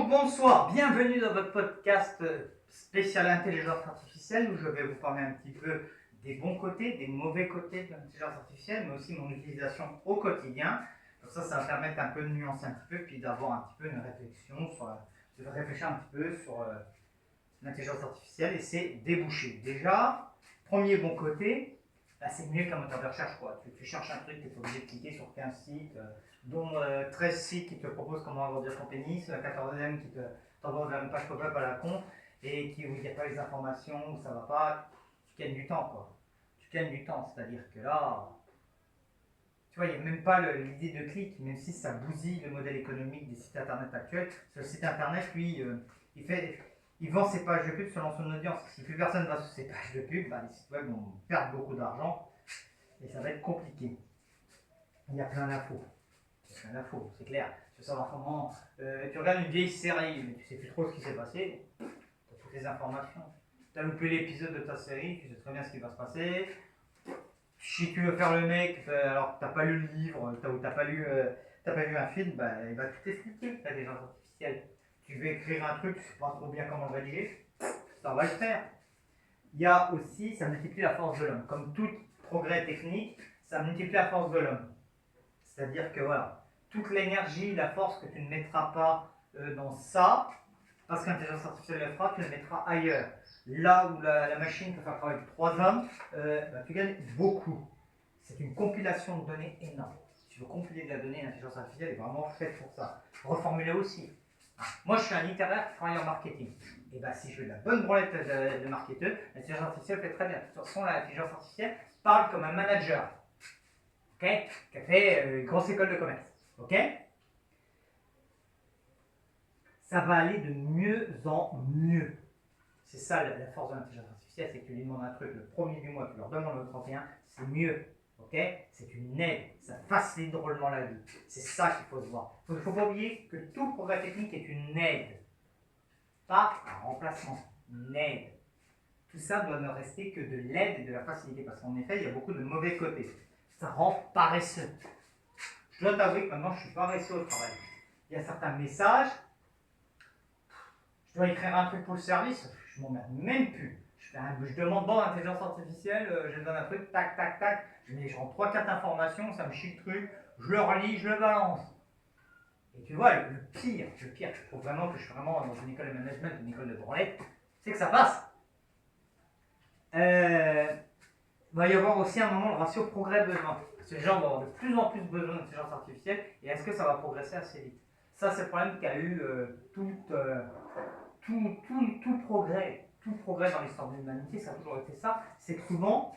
Donc bonsoir, bienvenue dans votre podcast spécial intelligence artificielle où je vais vous parler un petit peu des bons côtés, des mauvais côtés de l'intelligence artificielle, mais aussi mon utilisation au quotidien. Comme ça va permettre un peu de nuancer un petit peu, puis d'avoir un petit peu une réflexion, de réfléchir un petit peu sur l'intelligence artificielle et ses débouchés. Déjà, premier bon côté, c'est mieux qu'un moteur de recherche, quoi. Tu cherches un truc, tu es obligé de cliquer sur 15 sites, dont 13 sites qui te proposent comment agrandir ton pénis, la 14e qui t'envoie vers une page pop-up à la con, et où il n'y a pas les informations, où ça va pas, tu gagnes du temps, quoi. Tu gagnes du temps, c'est-à-dire que là, tu vois, il n'y a même pas l'idée de clic, même si ça bousille le modèle économique des sites internet actuels. Ce site internet, lui, il vend ses pages de pub selon son audience. Si plus personne va sur ses pages de pub, les sites web vont perdre beaucoup d'argent et ça va être compliqué. Il y a plein d'infos. C'est clair. Tu veux savoir comment. Tu regardes une vieille série, mais tu sais plus trop ce qui s'est passé. Tu as toutes les informations. Tu as loupé l'épisode de ta série, tu sais très bien ce qui va se passer. Si tu veux faire le mec, alors que tu n'as pas lu le livre, ou tu n'as pas lu un film, il va tout expliquer, l'intelligence artificielle. Tu veux écrire un truc, tu ne sais pas trop bien comment le rédiger, ça va le faire. Il y a aussi, ça multiplie la force de l'homme. Comme tout progrès technique, ça multiplie la force de l'homme. C'est-à-dire que voilà, toute l'énergie, la force que tu ne mettras pas dans ça, parce que l'intelligence artificielle le fera, tu la mettras ailleurs. Là où la machine peut faire travailler 3 hommes, tu gagnes beaucoup. C'est une compilation de données énorme. Si tu veux compiler de la donnée, l'intelligence artificielle est vraiment faite pour ça. Reformuler aussi. Moi, je suis un littéraire qui travaille en marketing. Et si je veux de la bonne branlette de marketeur, l'intelligence artificielle fait très bien. De toute façon, l'intelligence artificielle parle comme un manager, okay, qui a fait une grosse école de commerce. Okay, ça va aller de mieux en mieux. C'est ça la force de l'intelligence artificielle, c'est que tu lui demandes un truc le premier du mois, tu leur demandes le 31, c'est mieux. Okay, c'est une aide, ça facilite drôlement la vie. C'est ça qu'il faut se voir. Il ne faut pas oublier que tout progrès technique est une aide. Pas un remplacement, une aide. Tout ça doit ne rester que de l'aide et de la facilité, parce qu'en effet, il y a beaucoup de mauvais côtés. Ça rend paresseux. Je dois t'avouer que maintenant, je suis paresseux au travail. Il y a certains messages, je dois écrire un truc pour le service, je m'en mets même plus. Je demande bon, l'intelligence artificielle, je donne un truc, tac, tac, tac, je rentre 3-4 informations, ça me chie le truc, je le relis, je le balance. Et tu vois, le pire, je trouve vraiment que je suis vraiment dans une école de management, une école de branlette, c'est que ça passe. Il va y avoir aussi un moment le ratio progrès-besoin. Ces gens vont avoir de plus en plus besoin d'intelligence artificielle, et est-ce que ça va progresser assez vite? Ça, c'est le problème qu'a eu tout progrès dans l'histoire de l'humanité, ça a toujours été ça, c'est que souvent,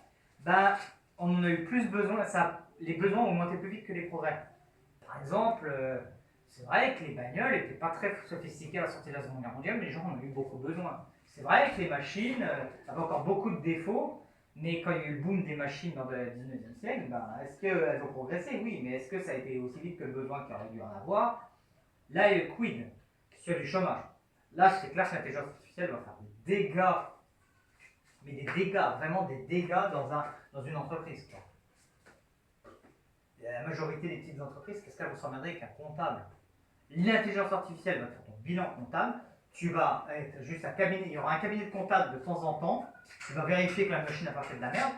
on en a eu plus besoin, les besoins ont augmenté plus vite que les progrès. Par exemple, c'est vrai que les bagnoles n'étaient pas très sophistiquées à la sortie de la Seconde Guerre mondiale, mais les gens en ont eu beaucoup besoin. C'est vrai que les machines avaient encore beaucoup de défauts, mais quand il y a eu le boom des machines dans le 19e siècle, est-ce qu'elles ont progressé? Oui, mais est-ce que ça a été aussi vite que le besoin qu'il aurait dû en avoir? Là, il y a le quid, sur du chômage. Là, c'est clair que l'intelligence artificielle va faire des dégâts, mais des dégâts, vraiment des dégâts dans une entreprise, quoi. La majorité des petites entreprises, qu'est-ce qu'elles vont s'emmerder avec un comptable? L'intelligence artificielle va faire ton bilan comptable, tu vas être juste un cabinet, il y aura un cabinet de comptable de temps en temps, qui va vérifier que la machine n'a pas fait de la merde.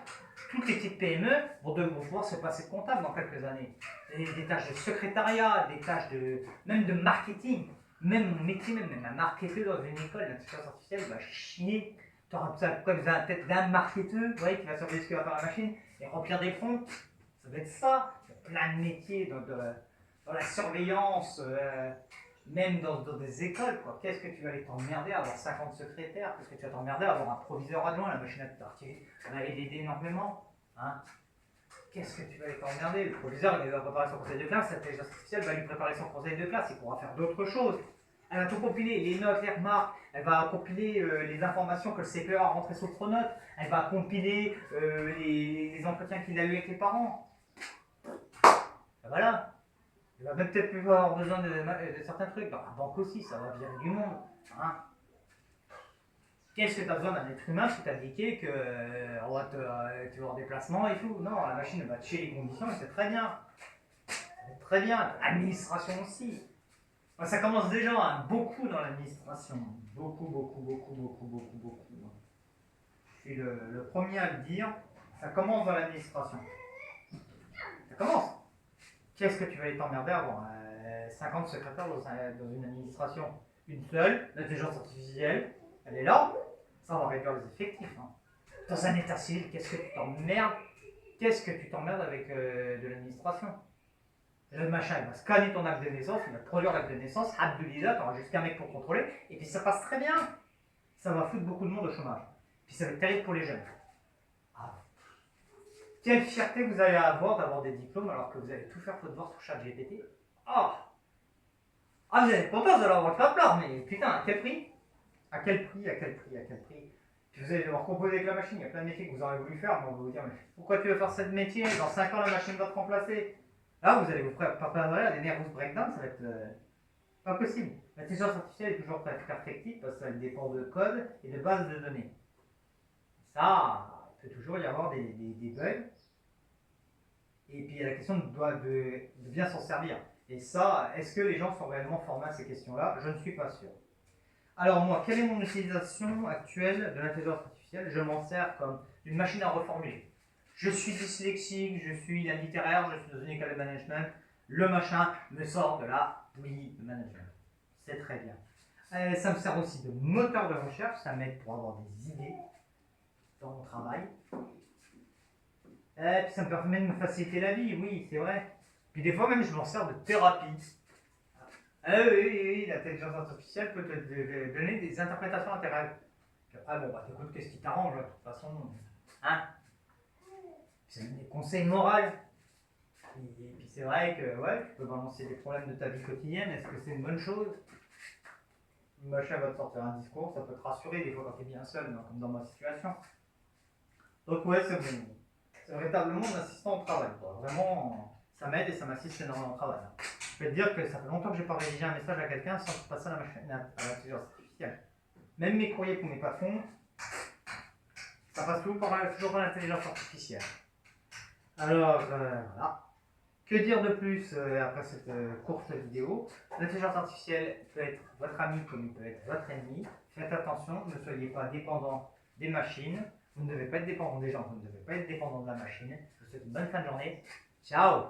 Toutes les petites PME vont pouvoir se passer de comptable dans quelques années. Des tâches de secrétariat, des tâches même de marketing. Même mon métier, même un marketeur dans une école, l'intelligence artificielle va chier. Tu auras peut-être d'un marketeur, qui va surveiller ce que va faire la machine et remplir des comptes. Ça va être ça. Il y a plein de métiers dans la surveillance, même dans des écoles, quoi. Qu'est-ce que tu vas aller t'emmerder à avoir 50 secrétaires? Qu'est-ce que tu vas t'emmerder à avoir un proviseur adjoint? La machine à tout artificielle, on va aider énormément. Hein? Qu'est-ce que tu vas aller t'emmerder? Le proviseur, il va préparer son conseil de classe, l'intelligence artificielle va lui préparer son conseil de classe, il pourra faire d'autres choses. Elle va tout compiler, les notes, les remarques, elle va compiler les informations que le CPE a rentrées sur le pronote, elle va compiler les entretiens qu'il a eu avec les parents. Voilà. Il va même peut-être plus avoir besoin de certains trucs. Dans la banque aussi, ça va virer du monde. Hein. Qu'est-ce que tu as besoin d'un être humain pour t'indiquer que tu vas avoir des placements et tout? Non, la machine va te chier les conditions et c'est très bien. C'est très bien. L'administration aussi. Enfin, ça commence déjà hein, beaucoup dans l'administration. Beaucoup, beaucoup, beaucoup, beaucoup, beaucoup, beaucoup. Je suis le premier à le dire. Ça commence dans l'administration. Ça commence. Qu'est-ce que tu vas aller t'emmerder à avoir 50 secrétaires dans une administration? Une seule, l'intelligence artificielle, elle est là. Ça va réduire les effectifs. Hein. Dans un état civil, qu'est-ce que tu t'emmerdes? Qu'est-ce que tu t'emmerdes avec de l'administration? Le machin, il va scanner ton acte de naissance, il va te produire l'acte de naissance, Abdullah, tu auras juste qu'un mec pour contrôler, et puis ça passe très bien. Ça va foutre beaucoup de monde au chômage. Puis ça va être terrible pour les jeunes. Ah. Quelle fierté vous allez avoir d'avoir des diplômes alors que vous allez tout faire votre devoir sur ChatGPT. Ah, ah, vous allez être content, vous allez avoir le top là, mais putain, à quel prix? À quel prix? À quel prix? À quel prix? Puis vous allez devoir composer avec la machine, il y a plein de métiers que vous aurez voulu faire, mais on va vous dire, mais pourquoi tu veux faire ce métier? Dans 5 ans, la machine va te remplacer. Là, vous allez vous préparer à des nervous breakdown, ça va être pas possible. L'intelligence artificielle est toujours perfectible parce qu'elle dépend de code et de bases de données. Ça, il peut toujours y avoir des bugs. Et puis il y a la question de bien s'en servir. Et ça, est-ce que les gens sont réellement formés à ces questions-là? Je ne suis pas sûr. Alors moi, quelle est mon utilisation actuelle de l'intelligence artificielle? Je m'en sers comme une machine à reformuler. Je suis dyslexique, je suis un littéraire, je suis dans une école de management. Le machin me sort de la bouillie de management. C'est très bien. Ça me sert aussi de moteur de recherche, ça m'aide pour avoir des idées dans mon travail. Et puis ça me permet de me faciliter la vie, oui, c'est vrai. Puis des fois même, je m'en sers de thérapie. Ah oui, l'intelligence artificielle peut te donner des interprétations intéressantes. Puis après, bon, bah t'écoutes qu'est-ce qui t'arrange, de toute façon. Hein? C'est des conseils moraux. Et puis c'est vrai que ouais, tu peux balancer des problèmes de ta vie quotidienne. Est-ce que c'est une bonne chose? Le machin va te sortir un discours, ça peut te rassurer des fois quand tu es bien seul, comme dans ma situation. Donc ouais, c'est bon. C'est véritablement un assistant au travail. Quoi. Vraiment, ça m'aide et ça m'assiste énormément au travail. Je peux te dire que ça fait longtemps que je n'ai pas rédigé un message à quelqu'un sans passer à l'intelligence artificielle. Même mes courriers pour mes patrons, ça passe toujours par l'intelligence artificielle. Alors, voilà. Que dire de plus après cette courte vidéo? L'intelligence artificielle peut être votre ami comme il peut être votre ennemi. Faites attention, ne soyez pas dépendant des machines. Vous ne devez pas être dépendant des gens, vous ne devez pas être dépendant de la machine. Je vous souhaite une bonne fin de journée. Ciao!